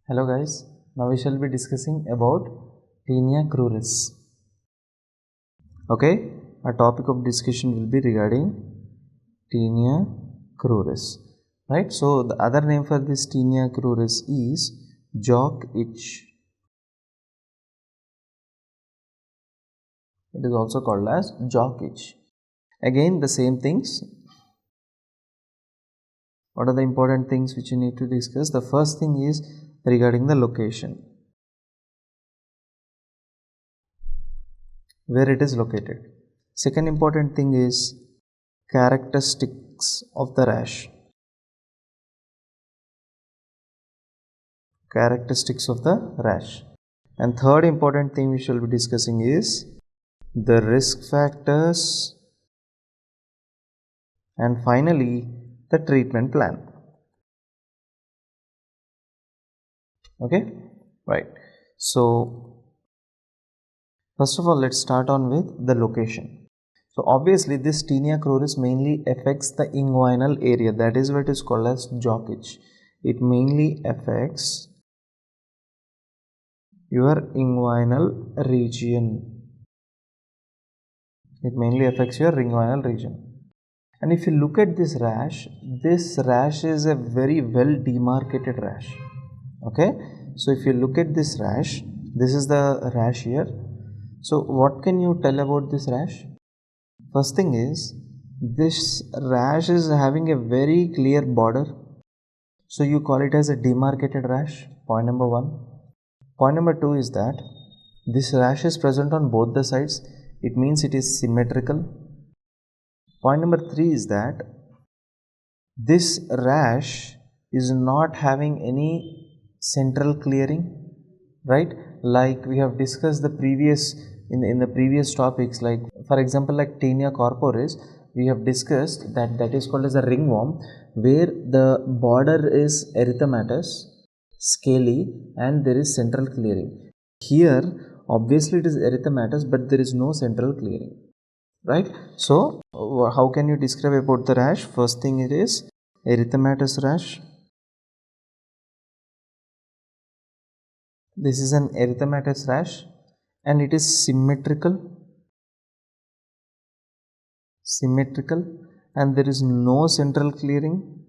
Hello guys, now we shall be discussing about Tinea Cruris. Okay, our topic of discussion will be regarding Tinea Cruris. Right, so the other name for this Tinea Cruris is Jock itch. It is also called as Jock itch. Again, the same things. What are the important things which you need to discuss? The first thing is regarding the location, where it is located. Second important thing is characteristics of the rash. Characteristics of the rash. And third important thing we shall be discussing is the risk factors, and finally the treatment plan. Okay, right. So first of all, let's start on with the location. So obviously this Tinea Cruris mainly affects the inguinal area, that is what is called as jock itch. It mainly affects your inguinal region. It mainly affects your inguinal region. And if you look at this rash is a very well demarcated rash. Okay, so if you look at this rash, this is the rash here. So what can you tell about this rash? First thing is, this rash is having a very clear border, so you call it as a demarcated rash. Point number one. Point number two is that this rash is present on both the sides. It means it is symmetrical. Point number three is that this rash is not having any central clearing, right? Like we have discussed the previous in the previous topics, like for example like Tinea corporis, we have discussed that is called as a ringworm, where the border is erythematous, scaly, and there is central clearing. Here obviously it is erythematous, but there is no central clearing, right? So how can you describe about the rash? First thing, it is erythematous rash. This is an erythematous rash and it is symmetrical, and there is no central clearing,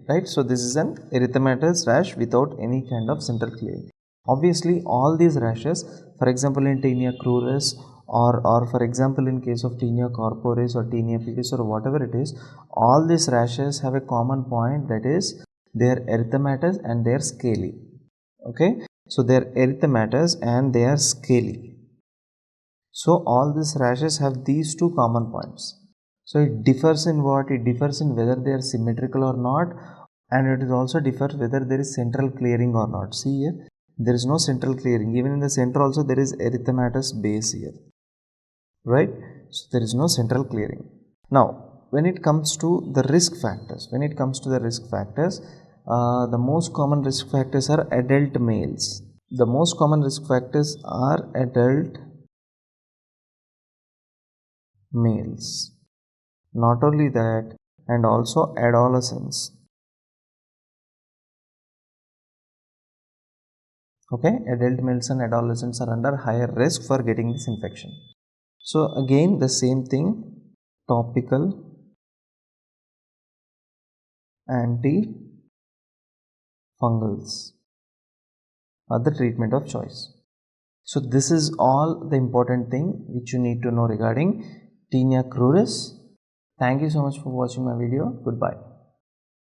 right? So this is an erythematous rash without any kind of central clearing. Obviously all these rashes, for example in Tinea Cruris, or for example in case of Tinea corporis or Tinea pedis or whatever it is, all these rashes have a common point, that is they are erythematous and they are scaly. Okay, so they are erythematous and they are scaly. So all these rashes have these two common points. So it differs in what? It differs in whether they are symmetrical or not, and it is also differs whether there is central clearing or not. See here, there is no central clearing. Even in the center also there is erythematous base here, right? So there is no central clearing. Now when it comes to the risk factors, the most common risk factors are adult males. The most common risk factors are adult males. Not only that, and also adolescents. Okay, adult males and adolescents are under higher risk for getting this infection. So again the same thing, topical antifungals are the treatment of choice. So this is all the important thing which you need to know regarding Tinea Cruris. Thank you so much for watching my video. Goodbye.